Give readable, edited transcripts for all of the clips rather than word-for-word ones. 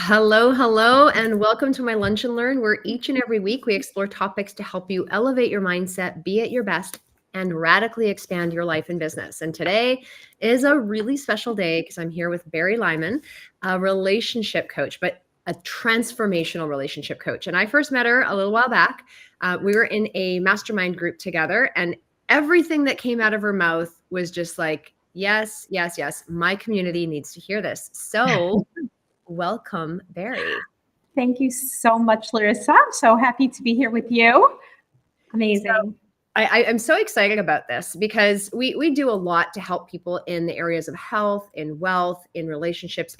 Hello, hello, and welcome to my Lunch and Learn, where each and every week we explore topics to help you elevate your mindset, be at your best, and radically expand your life and business. And today is a really special day because I'm here with Bari Lyman, a relationship coach, but a transformational relationship coach. And I first met her a little while back. We were in a mastermind group together, and everything that came out of her mouth was just like, yes, yes, yes, my community needs to hear this. So welcome, Bari. Thank you so much, Larisa. I'm so happy to be here with you. Amazing. I'm so excited about this because we do a lot to help people in the areas of health, in wealth, in relationships,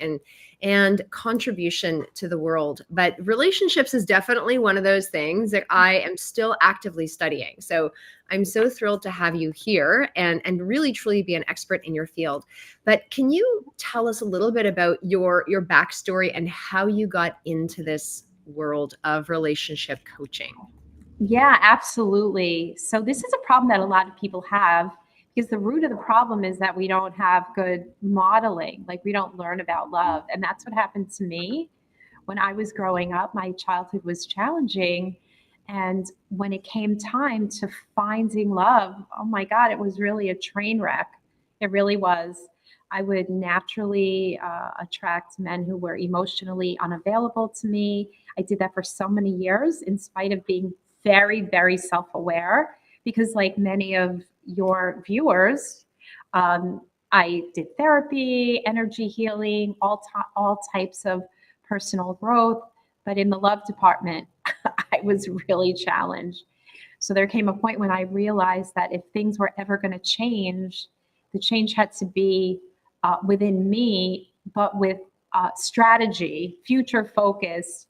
and contribution to the world. But relationships is definitely one of those things that I am still actively studying. So I'm so thrilled to have you here and really truly be an expert in your field. But can you tell us a little bit about your backstory and how you got into this world of relationship coaching? Yeah, absolutely. So this is a problem that a lot of people have because the root of the problem is that we don't have good modeling. Like we don't learn about love. And that's what happened to me when I was growing up. My childhood was challenging. And when it came time to finding love, oh my God, it was really a train wreck. It really was. I would naturally attract men who were emotionally unavailable to me. I did that for so many years in spite of being very, very self-aware because like many of your viewers, I did therapy, energy healing, all types of personal growth. But in the love department, I was really challenged. So there came a point when I realized that if things were ever going to change, the change had to be within me, but with strategy, future focused,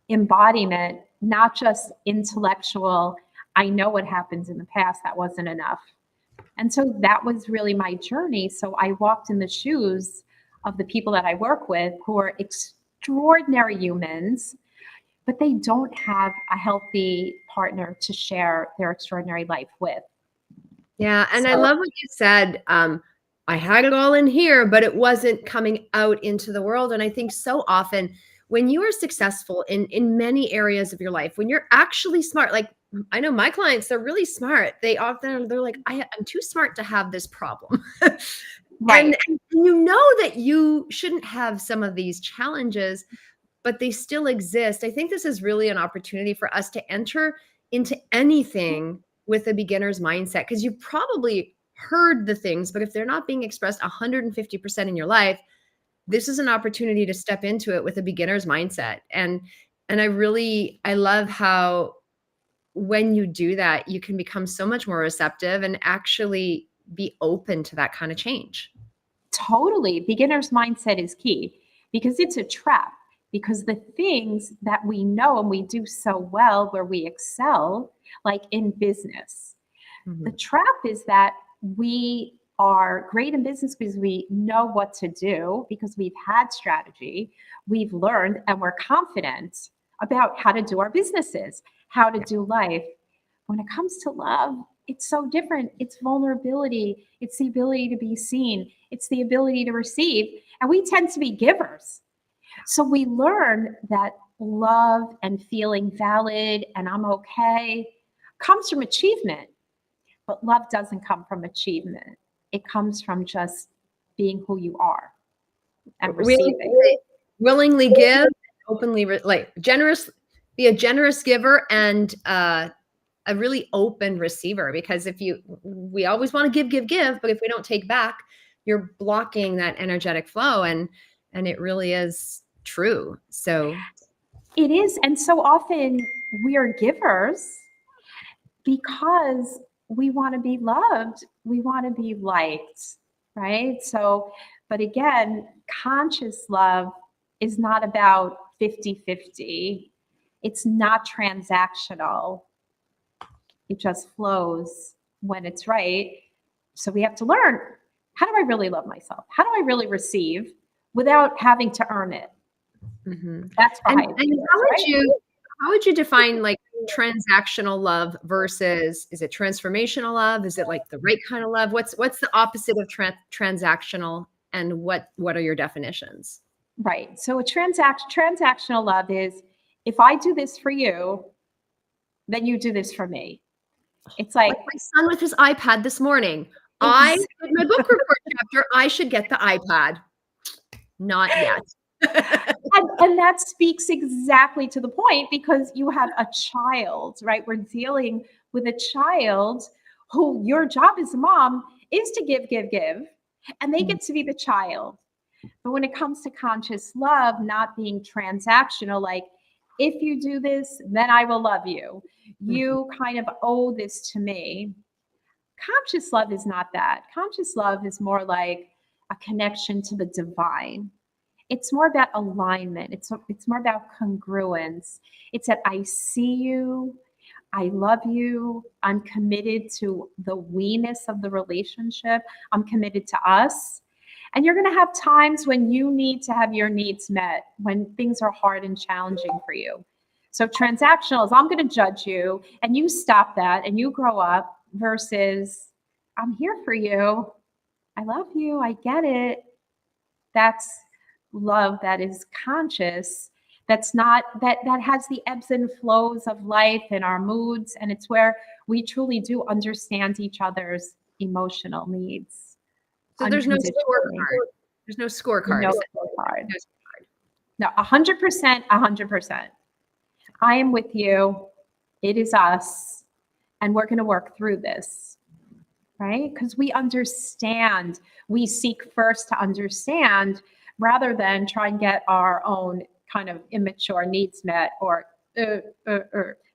embodiment, not just intellectual, I know what happens in the past, that wasn't enough. And so that was really my journey. So I walked in the shoes of the people that I work with who are extraordinary humans, but they don't have a healthy partner to share their extraordinary life with. Yeah, and I love what you said. I had it all in here, but it wasn't coming out into the world. And I think so often when you are successful in many areas of your life, when you're actually smart, like I know my clients, they're really smart. They're like, I'm too smart to have this problem. Right. And you know that you shouldn't have some of these challenges, but they still exist. I think this is really an opportunity for us to enter into anything with a beginner's mindset, because you've probably heard the things, but if they're not being expressed 150% in your life, this is an opportunity to step into it with a beginner's mindset. And I love how when you do that, you can become so much more receptive and actually be open to that kind of change. Totally. Beginner's mindset is key because it's a trap. Because the things that we know and we do so well where we excel, like in business, the trap is that we are great in business because we know what to do, because we've had strategy, we've learned, and we're confident about how to do our businesses, how to do life. When it comes to love, it's so different. It's vulnerability, it's the ability to be seen, it's the ability to receive. And we tend to be givers. So we learn that love and feeling valid and I'm okay comes from achievement. But love doesn't come from achievement. It comes from just being who you are and receiving. Willingly give, openly, be a generous giver and a really open receiver. Because we always want to give, but if we don't take back, you're blocking that energetic flow. And it really is true. So it is. And so often we are givers because we want to be loved. We want to be liked, right? So, but again, conscious love is not about 50-50. It's not transactional. It just flows when it's right. So we have to learn, how do I really love myself? How do I really receive without having to earn it? That's behind and how would you define like transactional love versus, is it transformational love? Is it like the right kind of love? What's the opposite of transactional, and what are your definitions? Right. So a transactional love is, if I do this for you, then you do this for me. It's like my son with his iPad this morning. I did my book report chapter. I should get the iPad. Not yet. and that speaks exactly to the point, because you have a child, right? We're dealing with a child who, your job as a mom is to give, and they get to be the child. But when it comes to conscious love, not being transactional, like, if you do this, then I will love you. You kind of owe this to me. Conscious love is not that. Conscious love is more like a connection to the divine. It's more about alignment. It's more about congruence. It's that I see you, I love you, I'm committed to the we-ness of the relationship, I'm committed to us. And you're going to have times when you need to have your needs met, when things are hard and challenging for you. So transactional is, I'm going to judge you and you stop that and you grow up, versus I'm here for you, I love you, I get it. That's love that is conscious. That's not that has the ebbs and flows of life and our moods, and it's where we truly do understand each other's emotional needs. So there's no Unconditionally. scorecard. There's no scorecard. No scorecard. No, 100%, 100%. I am with you. It is us. And we're going to work through this, right? Because we understand. We seek first to understand, rather than try and get our own kind of immature needs met, or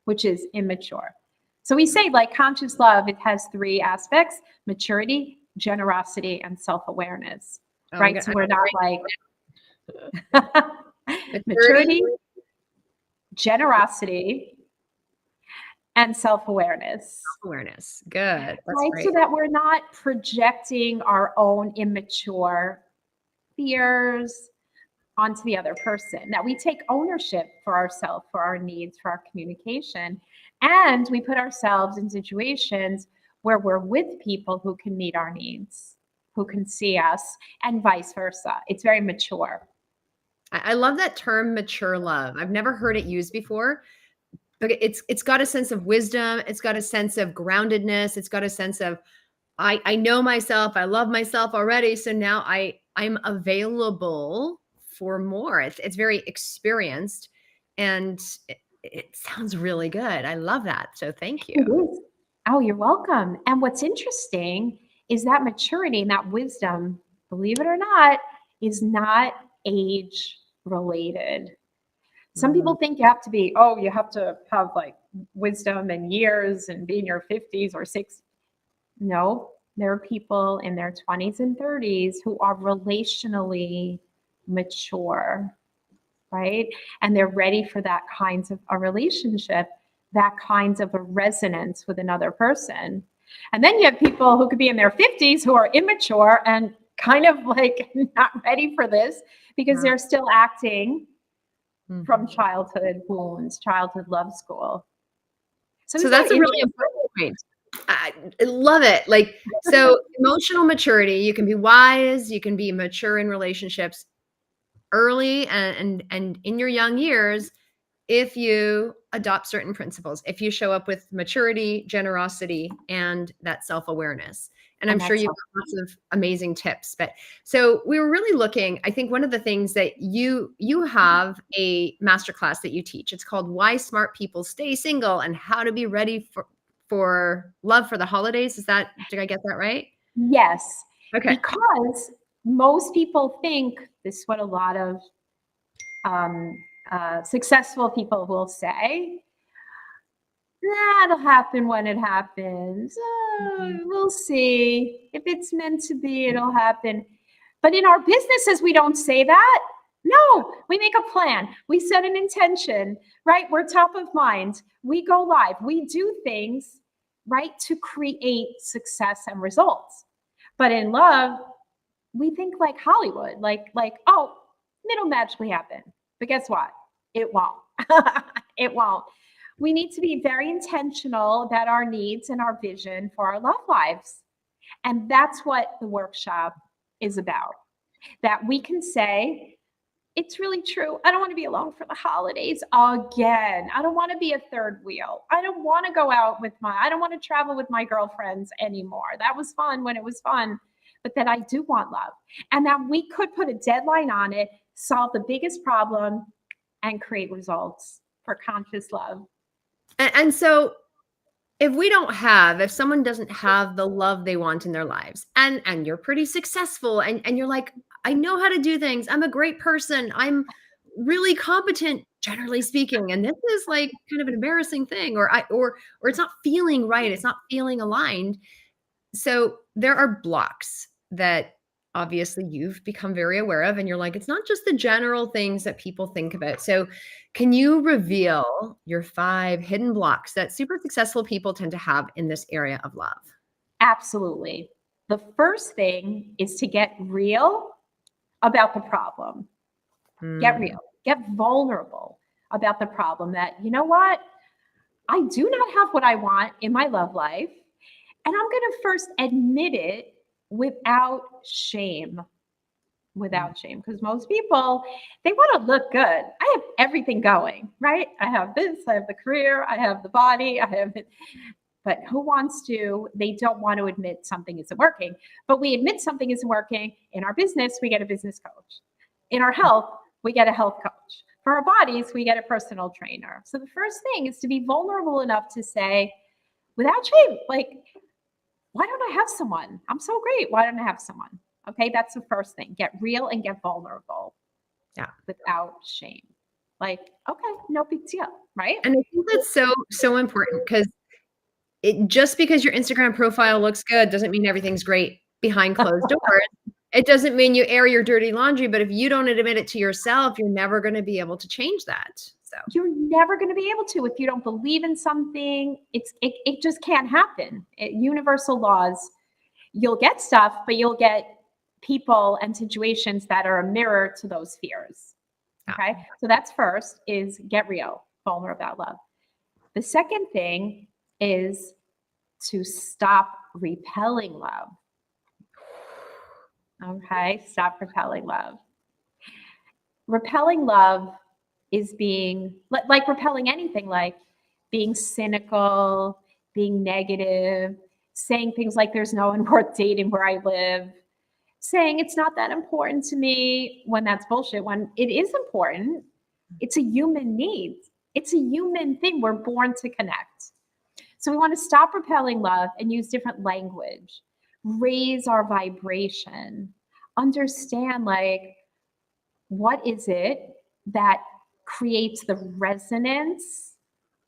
which is immature. So we say, like, conscious love, it has three aspects: maturity, generosity, and self-awareness, right? So we're not like maturity, generosity, and self-awareness. Self-awareness. Good. That's right. great. So that we're not projecting our own immature fears onto the other person. That we take ownership for ourselves, for our needs, for our communication. And we put ourselves in situations where we're with people who can meet our needs, who can see us, and vice versa. It's very mature. I love that term, mature love. I've never heard it used before, but it's got a sense of wisdom. It's got a sense of groundedness. It's got a sense of, I know myself. I love myself already. So now I'm available for more. It's very experienced, and it sounds really good. I love that. So thank you. It is. Oh, you're welcome. And what's interesting is that maturity and that wisdom, believe it or not, is not age related. Some people think you have to be, you have to have like wisdom and years and be in your 50s or 60s. No, there are people in their 20s and 30s who are relationally mature, right? And they're ready for that kinds of a relationship, that kinds of a resonance with another person. And then you have people who could be in their 50s who are immature and kind of like not ready for this, because they're still acting from childhood wounds, childhood love school. So that's a really important point. I love it. Like, so emotional maturity, you can be wise, you can be mature in relationships early and in your young years, if you adopt certain principles, if you show up with maturity, generosity, and that self-awareness. And I'm sure you've got lots of amazing tips. But so we were really looking, I think one of the things that you have a masterclass that you teach. It's called Why Smart People Stay Single and How to Be Ready for Love for the Holidays. Did I get that right? Yes. Okay. Because most people think, this is what a lot of successful people will say, that'll happen when it happens. We'll see. If it's meant to be, it'll happen. But in our businesses, we don't say that. No, we make a plan. We set an intention, right? We're top of mind. We go live. We do things, right, to create success and results. But in love, we think like Hollywood, like, it'll magically happen. But guess what? It won't. It won't. We need to be very intentional about our needs and our vision for our love lives. And that's what the workshop is about. That we can say, It's really true. I don't want to be alone for the holidays again. I don't want to be a third wheel. I don't want to go out I don't want to travel with my girlfriends anymore. That was fun when it was fun, but then I do want love. And that we could put a deadline on it, solve the biggest problem, and create results for conscious love. And so if someone doesn't have the love they want in their lives, and you're pretty successful, and you're like, I know how to do things, I'm a great person, I'm really competent, generally speaking, and this is like kind of an embarrassing thing, or it's not feeling right, it's not feeling aligned. So there are blocks that obviously you've become very aware of, and you're like, it's not just the general things that people think about. So can you reveal your 5 hidden blocks that super successful people tend to have in this area of love? Absolutely. The first thing is to get real about the problem. Get real, get vulnerable about the problem that, you know what? I do not have what I want in my love life. And I'm going to first admit it without shame. Without shame. Because most people, they want to look good. I have everything going, right? I have this, I have the career, I have the body, I have it. But who wants to? They don't want to admit something isn't working. But we admit something isn't working. In our business, we get a business coach. In our health, we get a health coach. For our bodies, we get a personal trainer. So the first thing is to be vulnerable enough to say, without shame, like, why don't I have someone? I'm so great. Why don't I have someone? Okay, that's the first thing. Get real and get vulnerable. Yeah. Without shame. Like, okay, no big deal, right? And I think that's so important, because just because your Instagram profile looks good doesn't mean everything's great behind closed doors. It doesn't mean you air your dirty laundry, but if you don't admit it to yourself, you're never going to be able to change that. So you're never going to be able to if you don't believe in something. It just can't happen. Universal laws. You'll get stuff, but you'll get people and situations that are a mirror to those fears. Okay, so that's first is get real, vulnerable about love. The second thing is to stop repelling love. Okay, stop repelling love. Repelling love is being like repelling anything, like being cynical, being negative, saying things like there's no one worth dating where I live, saying it's not that important to me when that's bullshit, when it is important. It's a human need. It's a human thing. We're born to connect. So we want to stop repelling love and use different language, raise our vibration, understand like what is it that creates the resonance,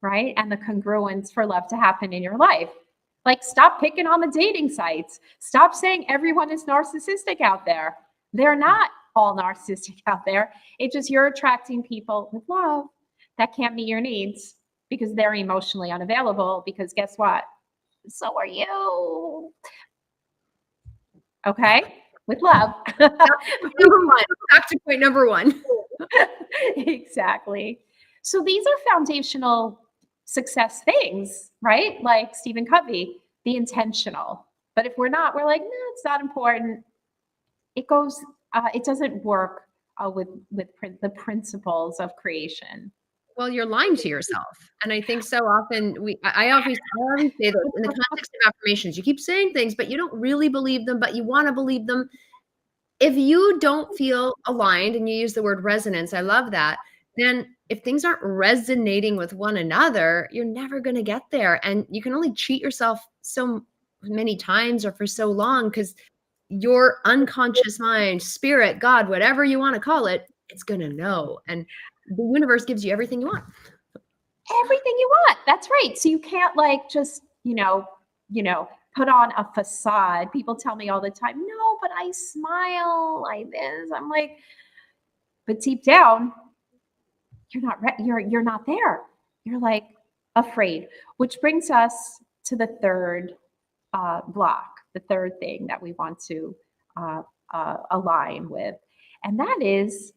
right? And the congruence for love to happen in your life. Like, stop picking on the dating sites. Stop saying everyone is narcissistic out there. They're not all narcissistic out there. It's just you're attracting people with love that can't meet your needs because they're emotionally unavailable. Because guess what? So are you. Okay? With love. number one, back to point number 1. Exactly. So these are foundational success things, right? Like Stephen Covey, be intentional. But if we're not, we're like, no, it's not important. It doesn't work with the principles of creation. Well, you're lying to yourself. And I think so often I always say this in the context of affirmations. You keep saying things, but you don't really believe them, but you want to believe them. If you don't feel aligned, and you use the word resonance, I love that, then if things aren't resonating with one another, you're never going to get there. And you can only cheat yourself so many times or for so long, because your unconscious mind, spirit, God, whatever you want to call it, it's going to know. And the universe gives you everything you want. Everything you want. That's right. So you can't like just, put on a facade. People tell me all the time, no, but I smile like this. I'm like, but deep down, you're not there. You're like afraid, which brings us to the third block, the third thing that we want to align with. And that is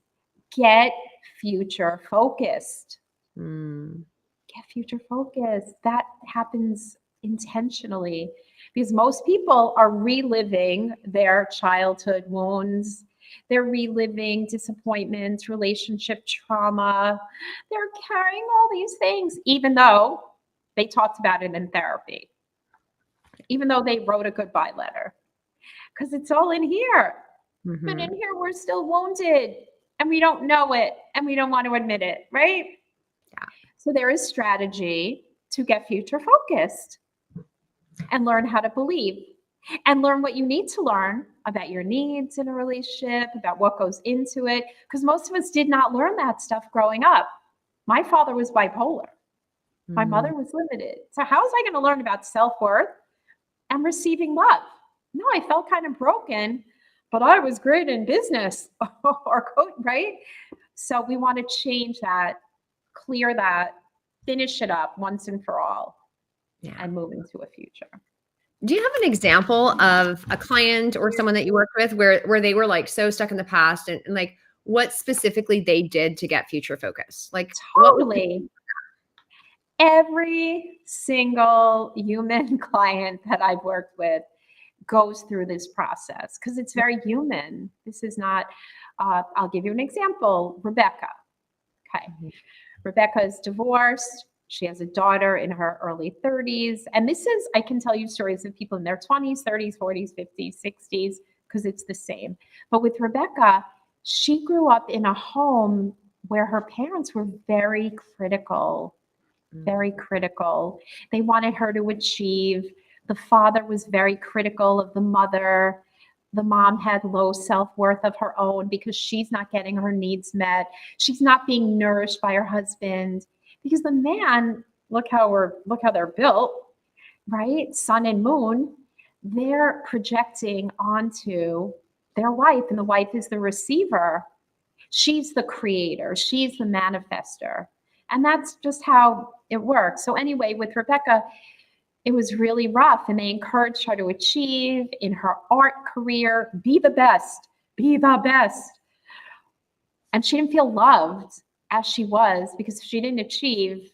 get future focused. Get future focused. That happens intentionally because most people are reliving their childhood wounds. They're reliving disappointments, relationship trauma. They're carrying all these things, even though they talked about it in therapy, even though they wrote a goodbye letter, because it's all in here. But in here, we're still wounded and we don't know it and we don't want to admit it, right? Yeah. So there is strategy to get future focused and learn how to believe and learn what you need to learn about your needs in a relationship, about what goes into it. Because most of us did not learn that stuff growing up. My father was bipolar. My mother was limited. So how was I going to learn about self-worth and receiving love? No, I felt kind of broken, but I was great in business right? So we want to change that, clear that, finish it up once and for all, and move into a future. Do you have an example of a client or someone that you work with where they were like so stuck in the past and like what specifically they did to get future focus? Like totally. Every single human client that I've worked with goes through this process because it's very human. This is not, I'll give you an example. Rebecca. Okay. Rebecca is divorced. She has a daughter in her early 30s. And this is, I can tell you stories of people in their 20s, 30s, 40s, 50s, 60s, because it's the same. But with Rebecca, she grew up in a home where her parents were very critical. Very critical. They wanted her to achieve. The father was very critical of the mother. The mom had low self-worth of her own because she's not getting her needs met. She's not being nourished by her husband because the man, look how they're built, right? Sun and moon, they're projecting onto their wife, and the wife is the receiver. She's the creator. She's the manifester. And that's just how it works. So anyway, with Rebecca, it was really rough, and they encouraged her to achieve in her art career, be the best, be the best. And she didn't feel loved as she was because she didn't achieve.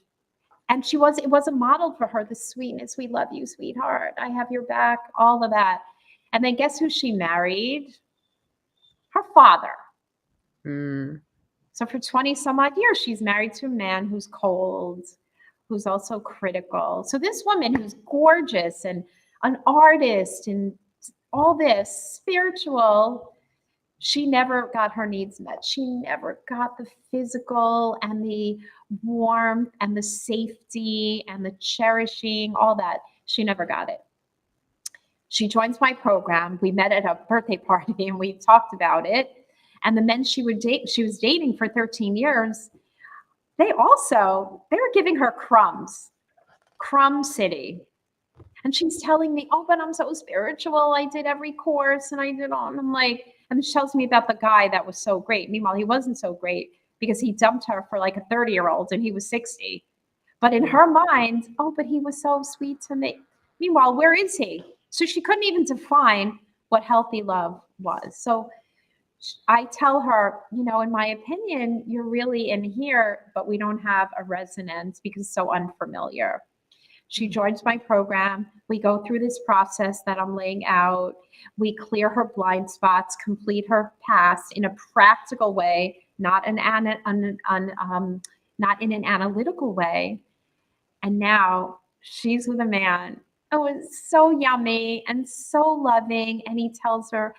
And it wasn't modeled for her, the sweetness, we love you, sweetheart, I have your back, all of that. And then guess who she married? Her father. So for 20 some odd years, she's married to a man who's cold, who's also critical. So this woman who's gorgeous and an artist and all this spiritual, she never got her needs met. She never got the physical and the warmth and the safety and the cherishing, all that. She never got it. She joins my program. We met at a birthday party and we talked about it. And the men she was dating for 13 years, they were giving her crumbs, crumb city. And she's telling me, oh, but I'm so spiritual. I did every course and I did all. And I'm like, and she tells me about the guy that was so great. Meanwhile, he wasn't so great because he dumped her for like a 30-year-old and he was 60. But in her mind, oh, but he was so sweet to me. Meanwhile, where is he? So she couldn't even define what healthy love was. So I tell her, in my opinion, you're really in here, but we don't have a resonance because it's so unfamiliar. She joins my program. We go through this process that I'm laying out. We clear her blind spots, complete her past in a practical way, not in an analytical way. And now she's with a man. Oh, it's so yummy and so loving. And he tells her,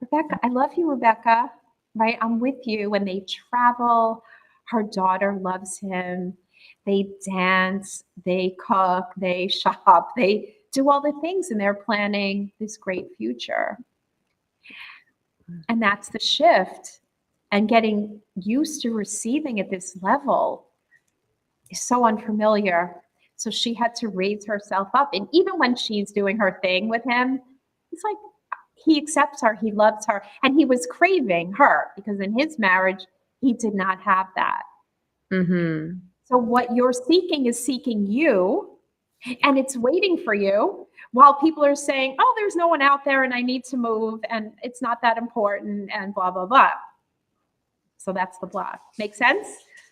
Rebecca, I love you, Rebecca, right? I'm with you. When they travel, her daughter loves him. They dance, they cook, they shop, they do all the things, and they're planning this great future. And that's the shift. And getting used to receiving at this level is so unfamiliar. So she had to raise herself up. And even when she's doing her thing with him, it's like, he accepts her, he loves her, and he was craving her because in his marriage, he did not have that. Mm-hmm. So what you're seeking is seeking you, and it's waiting for you while people are saying, oh, there's no one out there and I need to move and it's not that important and blah, blah, blah. So that's the block. Make sense?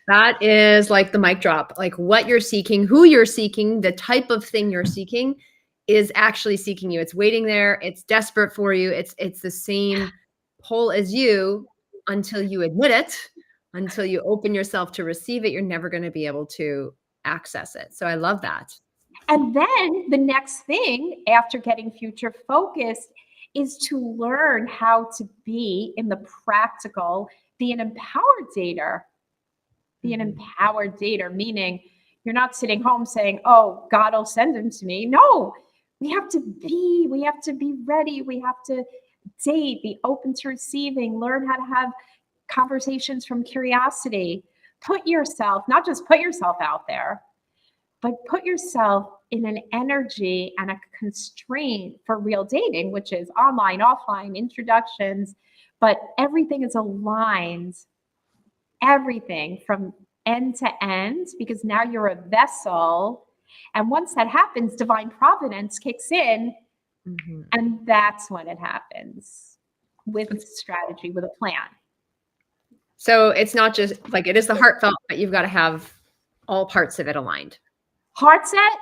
That is like the mic drop, like what you're seeking, who you're seeking, the type of thing you're seeking is actually seeking you. It's waiting there. It's desperate for you. It's the same whole as you until you admit it, until you open yourself to receive it, you're never going to be able to access it. So I love that. And then the next thing after getting future focused is to learn how to be in the practical, be an empowered dater. Be an empowered dater, meaning you're not sitting home saying, oh, God will send him to me. No, we have to be ready. We have to date, be open to receiving, learn how to have conversations from curiosity. Put yourself, not just put yourself out there, but put yourself in an energy and a constraint for real dating, which is online, offline, introductions, but everything is aligned, everything from end to end, because now you're a vessel. And once that happens, divine providence kicks in. And that's when it happens with strategy, with a plan. So it's not just like, it is the heartfelt, but you've got to have all parts of it aligned. Heart set,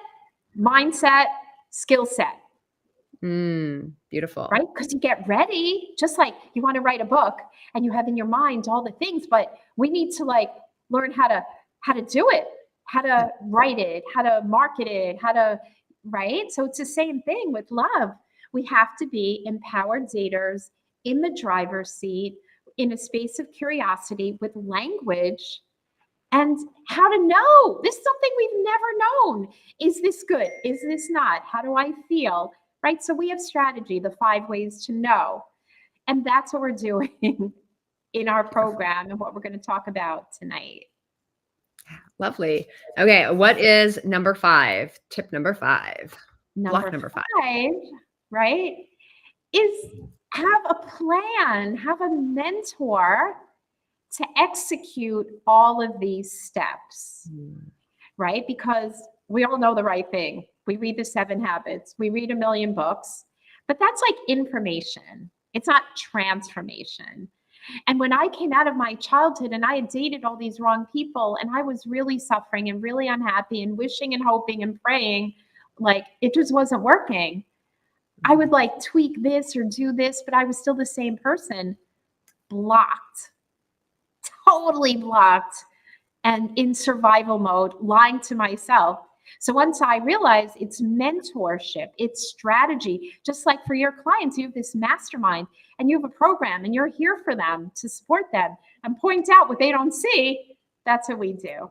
mindset, skill set. Beautiful. Right? Because you get ready, just like you want to write a book and you have in your mind all the things, but we need to like learn how to do it, how to write it, how to market it, right? So it's the same thing with love. We have to be empowered daters in the driver's seat, in a space of curiosity with language and how to know. This is something we've never known. Is this good? Is this not? How do I feel? Right? So we have strategy, the 5 ways to know. And that's what we're doing in our program and what we're going to talk about tonight. Lovely. Okay. What is number 5? Tip number 5. Block number 5. Right? Is have a plan, have a mentor to execute all of these steps, right? Because we all know the right thing. We read the 7 habits, we read a million books, but that's like information. It's not transformation. And when I came out of my childhood and I had dated all these wrong people and I was really suffering and really unhappy and wishing and hoping and praying, like it just wasn't working. I would like tweak this or do this, but I was still the same person. Blocked, totally blocked, and in survival mode, lying to myself. So once I realized it's mentorship, it's strategy, just like for your clients, you have this mastermind and you have a program and you're here for them to support them and point out what they don't see. That's what we do.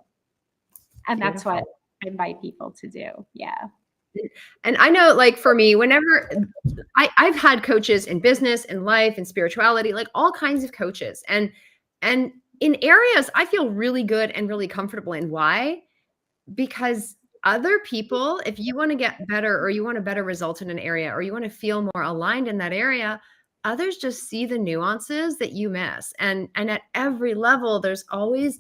And that's what I invite people to do. Yeah. And I know, like for me, whenever I've had coaches in business, in life, in spirituality, like all kinds of coaches, and in areas I feel really good and really comfortable in. Why? Because other people, if you want to get better or you want a better result in an area or you want to feel more aligned in that area, others just see the nuances that you miss. And at every level, there's always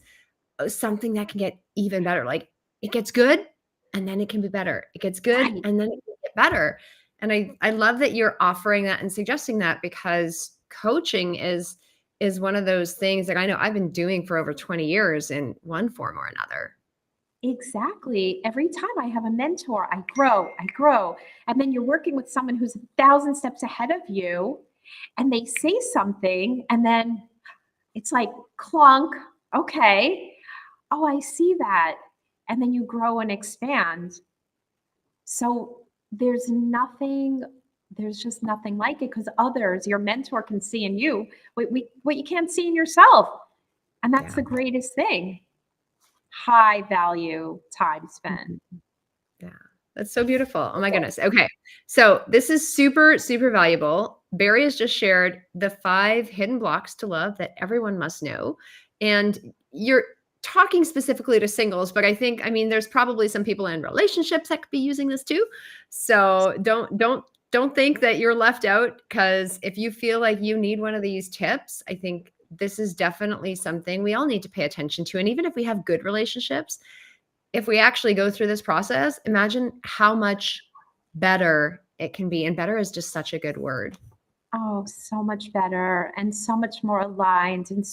something that can get even better. Like it gets good and then it can be better. It gets good and then it can get better. And I love that you're offering that and suggesting that, because coaching is one of those things that I know I've been doing for over 20 years in one form or another. Exactly. Every time I have a mentor, I grow. And then you're working with someone who's 1,000 steps ahead of you and they say something and then it's like clunk. Okay. Oh, I see that. And then you grow and expand. So there's just nothing like it, because others, your mentor can see in you what you can't see in yourself. And that's the greatest thing. High value time spent. Yeah, that's so beautiful. Oh my goodness. Okay. So this is super, super valuable. Bari has just shared the 5 hidden blocks to love that everyone must know. And you're talking specifically to singles, but I mean, there's probably some people in relationships that could be using this too. So don't think that you're left out, because if you feel like you need one of these tips, I think this is definitely something we all need to pay attention to. And even if we have good relationships, if we actually go through this process, imagine how much better it can be. And better is just such a good word. Oh, so much better and so much more aligned. And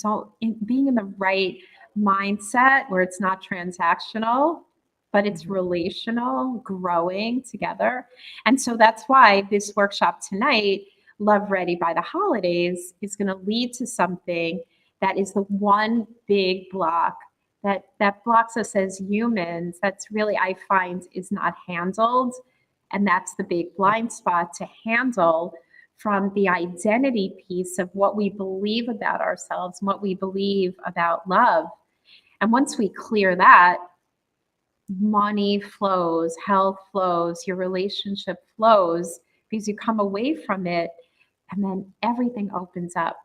being in the right mindset where it's not transactional, but it's relational, growing together. And so that's why this workshop tonight, Love Ready by the Holidays is going to lead to something that is the one big block that blocks us as humans. That's really, I find, is not handled. And that's the big blind spot to handle, from the identity piece of what we believe about ourselves, what we believe about love. And once we clear that, money flows, health flows, your relationship flows, because you come away from it and then everything opens up.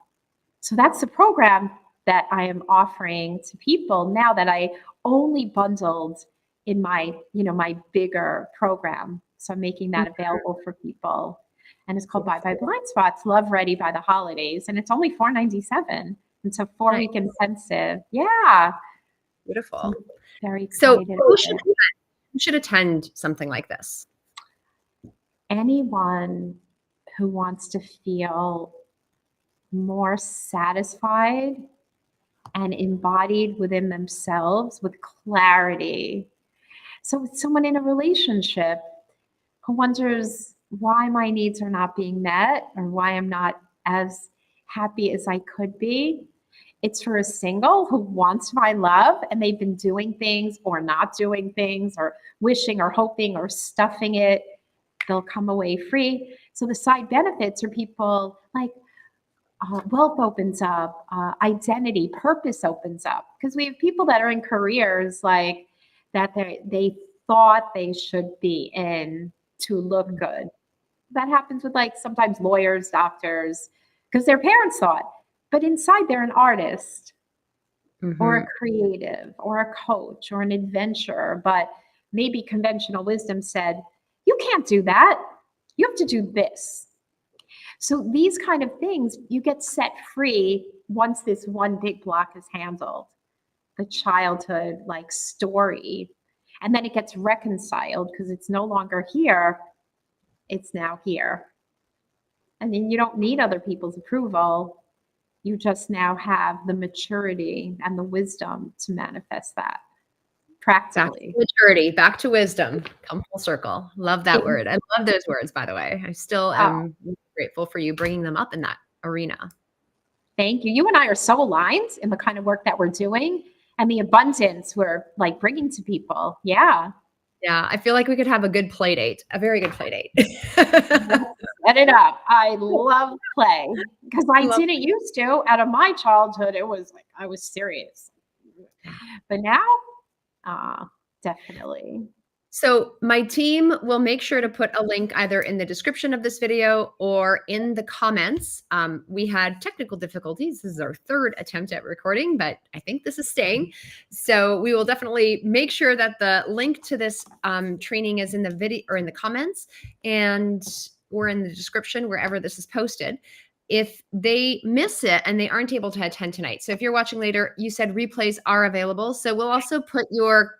So that's the program that I am offering to people now, that I only bundled in my, my bigger program. So I'm making that available for people. And it's called Bye Bye Blind Spots, Love Ready by the Holidays. And it's only $497. It's a 4-week intensive. Yeah. Beautiful. I'm very So excited. who should attend something like this? Anyone who wants to feel more satisfied and embodied within themselves with clarity. So with someone in a relationship who wonders why my needs are not being met or why I'm not as happy as I could be. It's for a single who wants to find love and they've been doing things or not doing things or wishing or hoping or stuffing it. They'll come away free. So the side benefits are people like, wealth opens up, identity, purpose opens up. Because we have people that are in careers like that they thought they should be in to look good. That happens with like sometimes lawyers, doctors, because their parents thought, but inside they're an artist or a creative or a coach or an adventurer. But maybe conventional wisdom said, you can't do that. You have to do this. So these kind of things, you get set free once this one big block is handled, the childhood like story. And then it gets reconciled because it's no longer here, it's now here. And then you don't need other people's approval. You just now have the maturity and the wisdom to manifest that practically. Back to maturity, back to wisdom, come full circle. Love that word. I love those words, by the way. I still am grateful for you bringing them up in that arena. Thank you. You and I are so aligned in the kind of work that we're doing and the abundance we're like bringing to people. Yeah. Yeah. I feel like we could have a good play date, a very good play date. Set it up. I love play because I didn't used to. Out of my childhood, it was like I was serious. But now, definitely. So my team will make sure to put a link either in the description of this video or in the comments. We had technical difficulties. This is our third attempt at recording, but I think this is staying. So we will definitely make sure that the link to this training is in the video or in the comments and or in the description wherever this is posted. If they miss it and they aren't able to attend tonight. So if you're watching later, you said replays are available. So we'll also put your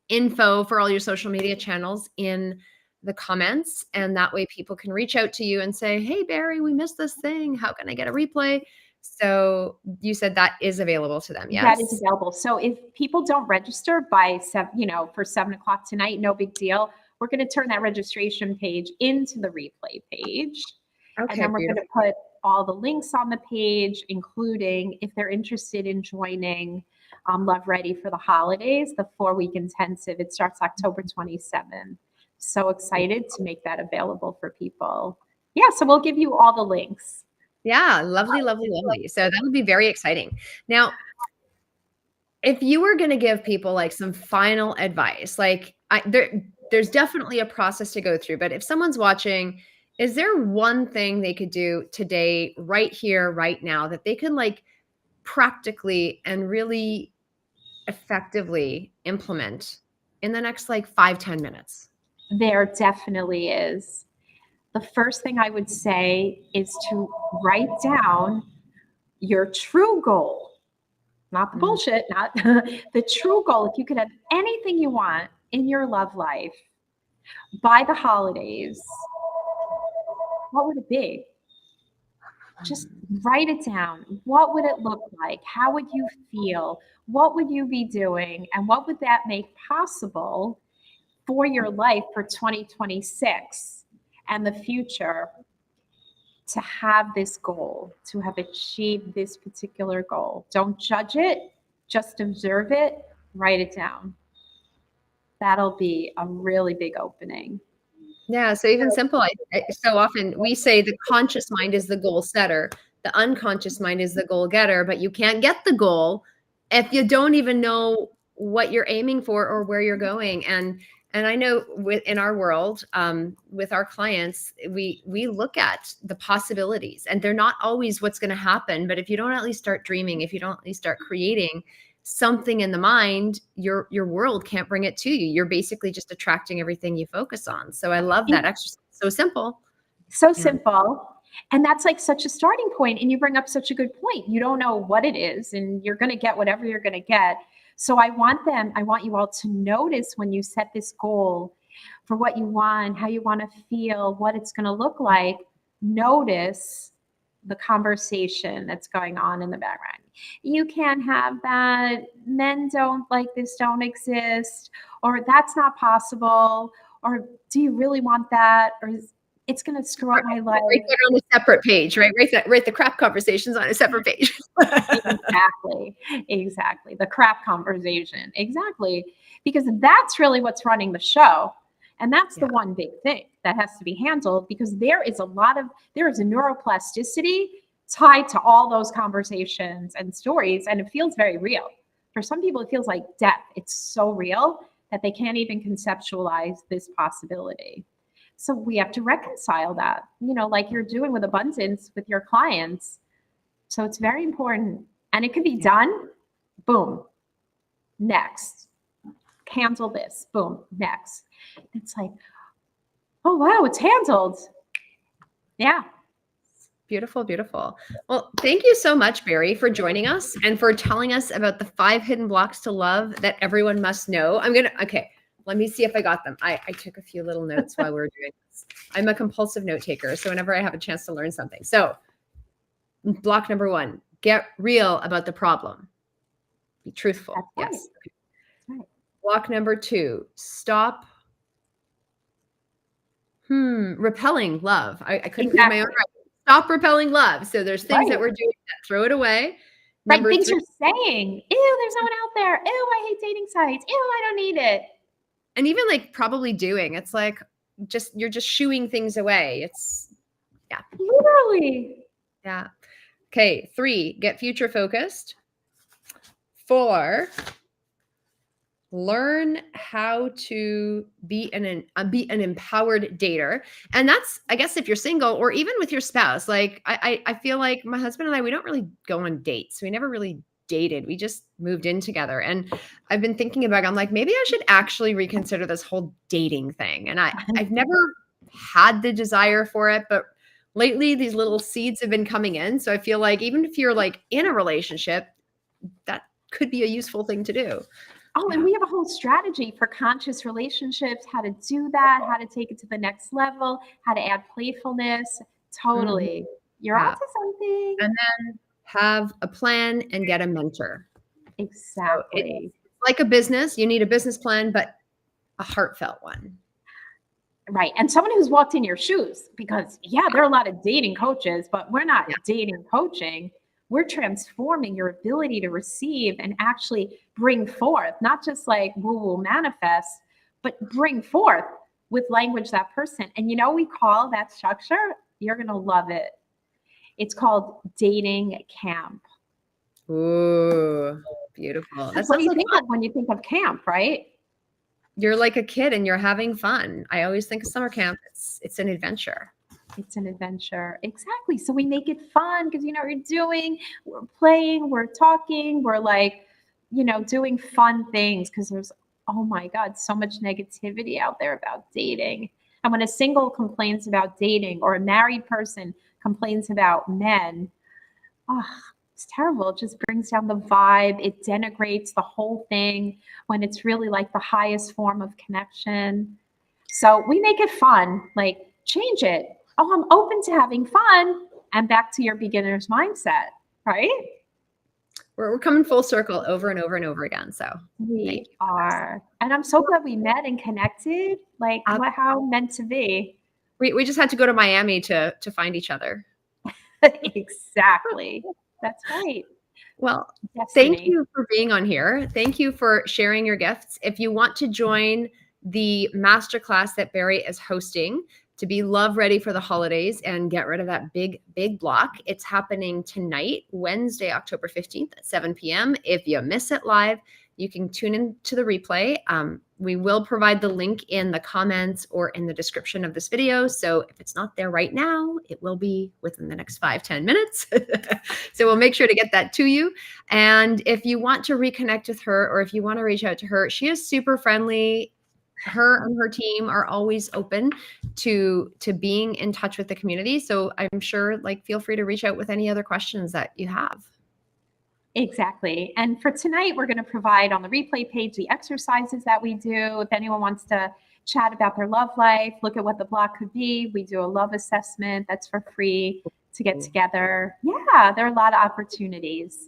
info for all your social media channels in the comments. And that way people can reach out to you and say, hey, Bari, we missed this thing. How can I get a replay? So you said that is available to them. Yes. That is available. So if people don't register by for 7:00 tonight, no big deal. We're going to turn that registration page into the replay page. Okay, and then we're going to put all the links on the page, including if they're interested in joining Love Ready for the Holidays, the 4-week intensive. It starts October 27th. So excited to make that available for people. Yeah, so we'll give you all the links. Yeah, lovely, lovely, lovely. So that would be very exciting. Now, if you were going to give people like some final advice, like there's definitely a process to go through, but if someone's watching, is there one thing they could do today, right here, right now, that they can like practically and really effectively implement in the next like 5-10 minutes? There definitely is. The first thing I would say is to write down your true goal, not the bullshit, not the true goal. If you could have anything you want in your love life by the holidays, what would it be? Just write it down. What would it look like? How would you feel? What would you be doing? And what would that make possible for your life for 2026 and the future? to have this goal, to have achieved this particular goal. Don't judge it, just observe it, write it down. That'll be a really big opening. Yeah, so even simple, so often we say the conscious mind is the goal setter, the unconscious mind is the goal getter, but you can't get the goal if you don't even know what you're aiming for or where you're going. And I know in our world, with our clients, we look at the possibilities, and they're not always what's going to happen. But if you don't at least start dreaming, if you don't at least start creating something in the mind, your world can't bring it to you. You're basically just attracting everything you focus on. So I love that exercise. So simple. So Yeah. simple. And that's like such a starting point. And you bring up such a good point. You don't know what it is, and you're going to get whatever you're going to get. So I want you all to notice when you set this goal for what you want, how you want to feel, what it's going to look like. Notice the conversation that's going on in the background. You can't have that. Men don't like this, don't exist, or that's not possible, or do you really want that, or it's going to screw up my life. Right there on a separate page, right? Write the crap conversations on a separate page. Exactly. The crap conversation. Exactly. Because that's really what's running the show. And that's the one big thing that has to be handled, because there is a neuroplasticity tied to all those conversations and stories. And it feels very real. For some people, it feels like death. It's so real that they can't even conceptualize this possibility. So we have to reconcile that, like you're doing with abundance with your clients. So it's very important. And it can be done. Boom. Next. Cancel this. Boom. Next. It's like, oh, wow, it's handled. Yeah. Beautiful, beautiful. Well, thank you so much, Bari, for joining us and for telling us about the 5 hidden blocks to love that everyone must know. Okay, let me see if I got them. I took a few little notes while we were doing this. I'm a compulsive note taker, so whenever I have a chance to learn something. So block number 1, get real about the problem. Be truthful. That's yes. Right. Right. Block number 2, stop repelling love. I couldn't read my own writing. Stop repelling love. So there's things that we're doing that throw it away. Right. Things you're saying. Ew, there's no one out there. Ew, I hate dating sites. Ew, I don't need it. And even like probably doing, it's like you're just shooing things away. It's literally. Yeah. Okay. 3, get future focused. 4, learn how to be an empowered dater. And that's, I guess, if you're single or even with your spouse. Like I feel like my husband and I, we don't really go on dates. We never really dated. We just moved in together. And I've been thinking about it. I'm like, maybe I should actually reconsider this whole dating thing. And I've never had the desire for it, but lately these little seeds have been coming in. So I feel like even if you're like in a relationship, that could be a useful thing to do. Oh, and we have a whole strategy for conscious relationships, how to do that, how to take it to the next level, how to add playfulness. Totally. You're onto something. And then have a plan and get a mentor. Exactly. So it's like a business. You need a business plan, but a heartfelt one. Right. And someone who's walked in your shoes, because there are a lot of dating coaches, but we're not dating coaching. We're transforming your ability to receive and actually bring forth, not just like woo-woo manifest, but bring forth with language that person. And we call that structure, you're going to love it. It's called dating camp. Ooh, beautiful. That's what you think of when you think of camp, right? You're like a kid and you're having fun. I always think of summer camp. It's an adventure. It's an adventure. Exactly. So we make it fun because what you're doing. We're playing, we're talking, we're like, doing fun things, because there's, oh my God, so much negativity out there about dating. And when a single complains about dating or a married person complains about men, it's terrible. It just brings down the vibe. It denigrates the whole thing when it's really like the highest form of connection. So we make it fun, like change it. Oh, I'm open to having fun, and back to your beginner's mindset, right? We're coming full circle over and over and over again. So we are. And I'm so glad we met and connected. Like how meant to be. We just had to go to Miami to find each other. Exactly. That's right. Well, thank Destiny. you for being on here. Thank you for sharing your gifts. If you want to join the masterclass that Bari is hosting to be love ready for the holidays and get rid of that big block, it's happening tonight, Wednesday, October 15th at 7 p.m. If you miss it live, you can tune in to the replay. We will provide the link in the comments or in the description of this video. So if it's not there right now, it will be within the next 5-10 minutes. So we'll make sure to get that to you. And if you want to reconnect with her or if you want to reach out to her, she is super friendly. Her and her team are always open to being in touch with the community. So I'm sure, like, feel free to reach out with any other questions that you have. Exactly. And for tonight, we're going to provide on the replay page the exercises that we do. If anyone wants to chat about their love life, look at what the block could be, we do a love assessment that's for free to get together. Yeah, there are a lot of opportunities.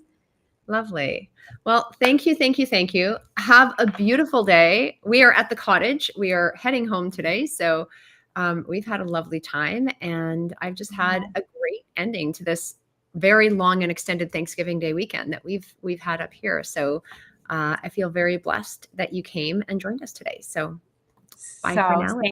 Lovely. Well, thank you, thank you, thank you. Have a beautiful day. We are at the cottage. We are heading home today. So we've had a lovely time. And I've just had a great ending to this very long and extended Thanksgiving Day weekend that we've had up here. So I feel very blessed that you came and joined us today. So bye for now.